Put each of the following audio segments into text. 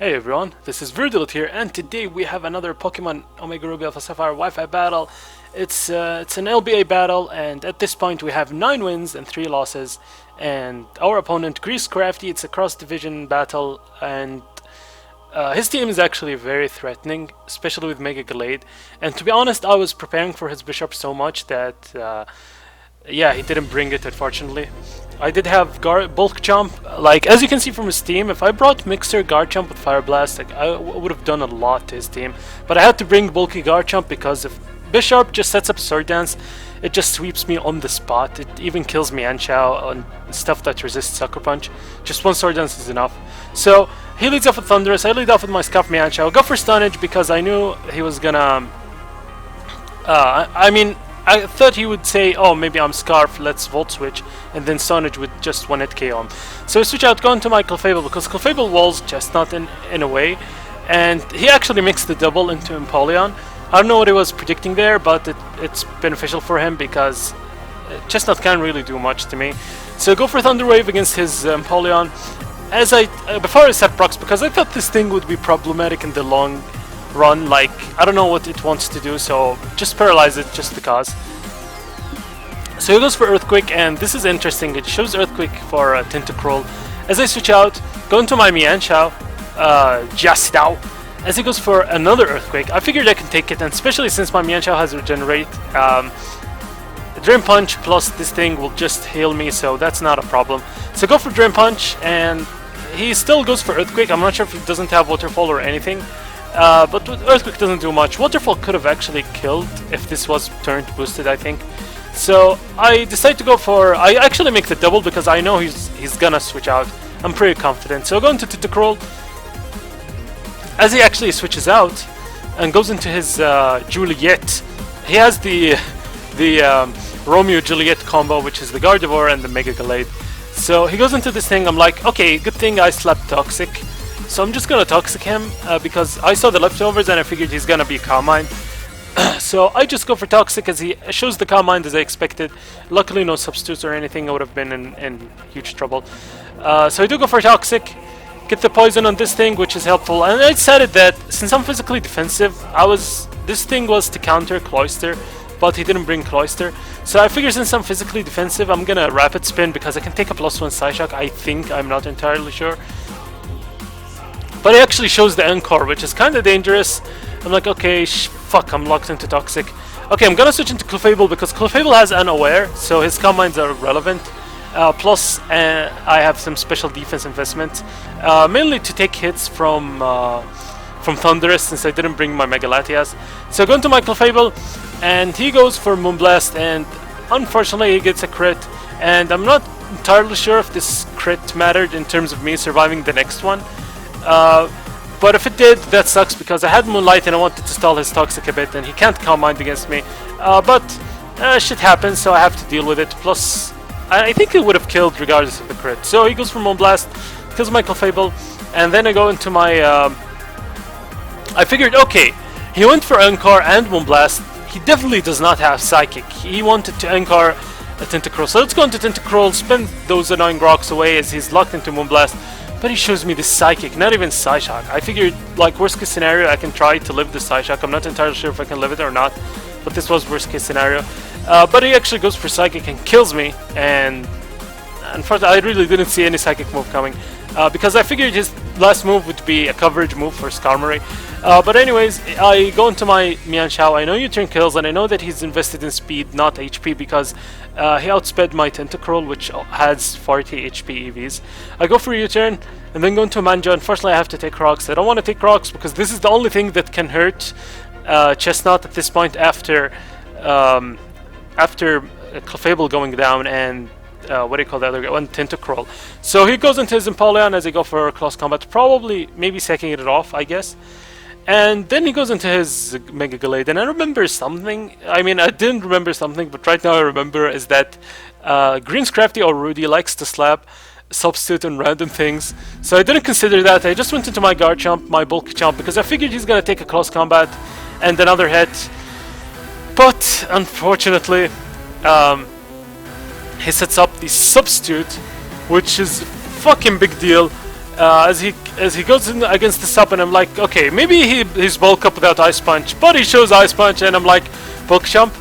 Hey everyone, this is Virdilt here, and today we have another Pokemon Omega Ruby Alpha Sapphire Wi-Fi battle. It's an LBA battle, and at this point we have 9 wins and 3 losses. And our opponent, Grease Crafty, it's a cross-division battle, and his team is actually very threatening, especially with Mega Gallade. And to be honest, I was preparing for his Bishop so much that, yeah, he didn't bring it, unfortunately. I did have Bulk Jump. Like, as you can see from his team, if I brought Mixer Garchomp with Fire Blast, like, I would have done a lot to his team. But I had to bring Bulky Garchomp because if Bishop just sets up Sword Dance, it just sweeps me on the spot. It even kills me Anchao on stuff that resists Sucker Punch. Just one Sword Dance is enough. So, he leads off with Thunderous, I lead off with my Scuff Me Anchao. Go for Stunnage because I knew he was gonna... I thought he would say, oh, maybe I'm Scarf, let's Volt Switch, and then Stunnage with just 1-hit KO him. So I switch out, go into my Clefable, because Clefable walls Chestnut in a way, and he actually makes the double into Empoleon. I don't know what he was predicting there, but it's beneficial for him, because Chestnut can't really do much to me. So go for Thunder Wave against his Empoleon, before I set procs, because I thought this thing would be problematic in the long run. Like, I don't know what it wants to do, so just paralyze it just because. So he goes for Earthquake, and this is interesting. It shows Earthquake for Tentacruel. As I switch out, go into my Mianchao, Jiasidao. As he goes for another Earthquake, I figured I can take it, and especially since my Mianchao has Regenerate, Drain Punch plus this thing will just heal me, so that's not a problem. So go for Drain Punch, and he still goes for Earthquake. I'm not sure if he doesn't have Waterfall or anything. But Earthquake doesn't do much. Waterfall could have actually killed if this was turned boosted, I think. So I decide to go for... I actually make the double because I know he's gonna switch out. I'm pretty confident. So I go into Tentacruel. As he actually switches out and goes into his Juliet, he has the Romeo&Juliet combo, which is the Gardevoir and the Mega Gallade. So he goes into this thing. I'm like, okay, good thing I slapped Toxic. So I'm just gonna Toxic him because I saw the leftovers and I figured he's gonna be Calm Mind. So I just go for Toxic as he shows the Calm Mind as I expected. Luckily no substitutes or anything, I would have been in huge trouble. So I do go for Toxic, get the poison on this thing, which is helpful. And I decided that since I'm physically defensive, this thing was to counter Cloyster, but he didn't bring Cloyster. So I figured since I'm physically defensive, I'm gonna Rapid Spin because I can take a +1 Psyshock, I think, I'm not entirely sure. But it actually shows the Encore, which is kind of dangerous. I'm like, okay, fuck, I'm locked into Toxic. Okay, I'm gonna switch into Clefable because Clefable has Unaware, so his Calm Minds are relevant. Plus, I have some special defense investments, mainly to take hits from Thunderous since I didn't bring my Mega Latias. So I go into my Clefable, and he goes for Moonblast, and unfortunately he gets a crit. And I'm not entirely sure if this crit mattered in terms of me surviving the next one. But if it did, that sucks because I had Moonlight and I wanted to stall his Toxic a bit and he can't Calm Mind against me. But shit happens, so I have to deal with it. Plus, I think it would have killed regardless of the crit. So he goes for Moonblast, kills my Clefable, and then I go into my... I figured, okay, he went for Encore and Moonblast. He definitely does not have Psychic. He wanted to Encore a Tentacruel. So let's go into Tentacruel, spin those annoying rocks away as he's locked into Moonblast. But he shows me this Psychic, not even Psyshock. I figured, like, worst case scenario, I can try to live the Psyshock. I'm not entirely sure if I can live it or not, but this was worst case scenario. But he actually goes for Psychic and kills me, and unfortunately, I really didn't see any Psychic move coming, because I figured his last move would be a coverage move for Skarmory. But anyways, I go into my Mianchao. I know U-turn kills, and I know that he's invested in speed, not HP, because he outsped my Tentacruel, which has 40 HP EVs. I go for U-turn, and then go into Manja. Unfortunately, I have to take Rocks. I don't want to take Rocks, because this is the only thing that can hurt Chestnut at this point after Clefable going down and what do you call the other guy? One Tentacruel. So he goes into his Empoleon as he go for close combat, probably maybe secking it off, I guess. And then he goes into his Mega Gallade, and I remember something. I mean, I didn't remember something, but right now I remember is that Green Scrafty or Rudy likes to slap substitute and random things. So I didn't consider that. I just went into my Garchomp, my Bulk Chomp, because I figured he's gonna take a close combat and another hit. But unfortunately, he sets up the substitute, which is fucking big deal. As he as he goes in against the sub, and I'm like, okay, maybe he's bulk up without Ice Punch, but he shows Ice Punch, and I'm like, bulk jump.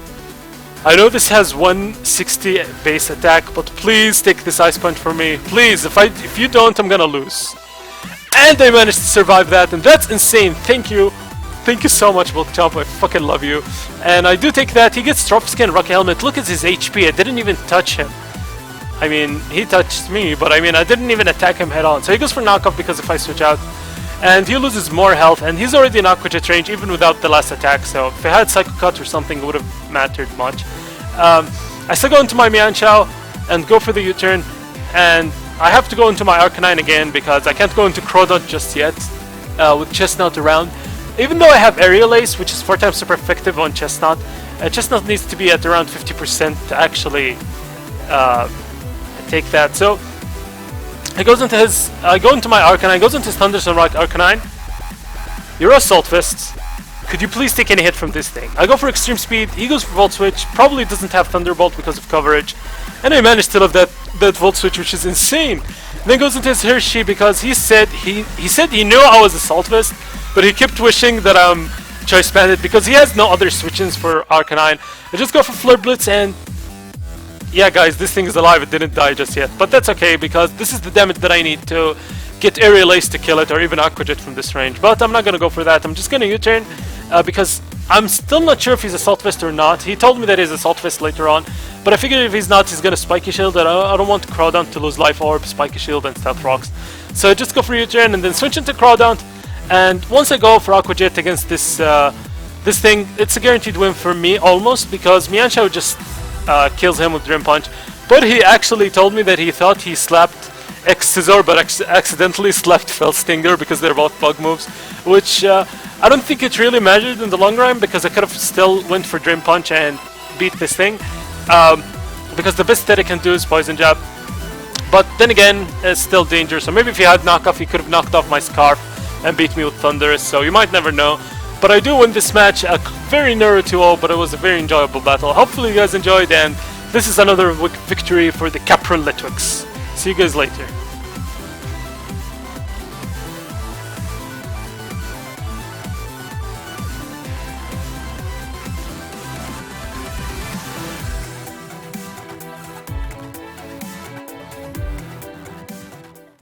I know this has 160 base attack, but please take this Ice Punch for me, please. If you don't, I'm gonna lose. And I managed to survive that, and that's insane. Thank you so much, bulk jump. I fucking love you. And I do take that. He gets Trophy Skin, Rocky Helmet. Look at his HP. I didn't even touch him. I mean, he touched me, but I mean, I didn't even attack him head on. So he goes for knockoff because if I switch out, and he loses more health, and he's already in Aqua Jet range even without the last attack. So if I had Psycho Cut or something, it would have mattered much. I still go into my Mianchao and go for the U-turn, and I have to go into my Arcanine again because I can't go into Crawdaunt just yet with Chesnaught around. Even though I have Aerial Ace, which is 4 times super effective on Chesnaught, Chesnaught needs to be at around 50% to actually take that. So he goes into his, I go into my Arcanine, goes into his Thunderstorm Rock. Arcanine, you're Assault Fist. Could you please take any hit from this thing? I go for Extreme Speed, he goes for Volt Switch, probably doesn't have Thunderbolt because of coverage, and I managed to live that Volt Switch, which is insane. Then goes into his Hershey because he said he knew I was Assault Fist, but he kept wishing that I'm Choice Bandit because he has no other switch-ins for Arcanine. I just go for Flare Blitz, and yeah guys, this thing is alive, it didn't die just yet, but that's okay because this is the damage that I need to get Aerial Ace to kill it, or even Aqua Jet from this range. But I'm not gonna go for that, I'm just gonna U-turn because I'm still not sure if he's Assault Fist or not. He told me that he's Assault Fist later on, but I figured if he's not, he's gonna Spiky Shield, and I don't want Crawdaunt to lose Life Orb, Spiky Shield, and Stealth Rocks. So I just go for U-turn and then switch into Crawdaunt, and once I go for Aqua Jet against this this thing, it's a guaranteed win for me, almost, because Mianchao just kills him with Dream Punch. But he actually told me that he thought he slapped X-Scissor, but accidentally slapped Fell Stinger because they're both bug moves, which I don't think it really mattered in the long run because I could have still went for Dream Punch and beat this thing, because the best that it can do is Poison Jab. But then again, it's still dangerous, so maybe if he had knockoff, he could have knocked off my Scarf and beat me with Thunderous, so you might never know. But I do win this match, a very narrow 2-0, but it was a very enjoyable battle. Hopefully you guys enjoyed, and this is another victory for the Capron Litwix. See you guys later.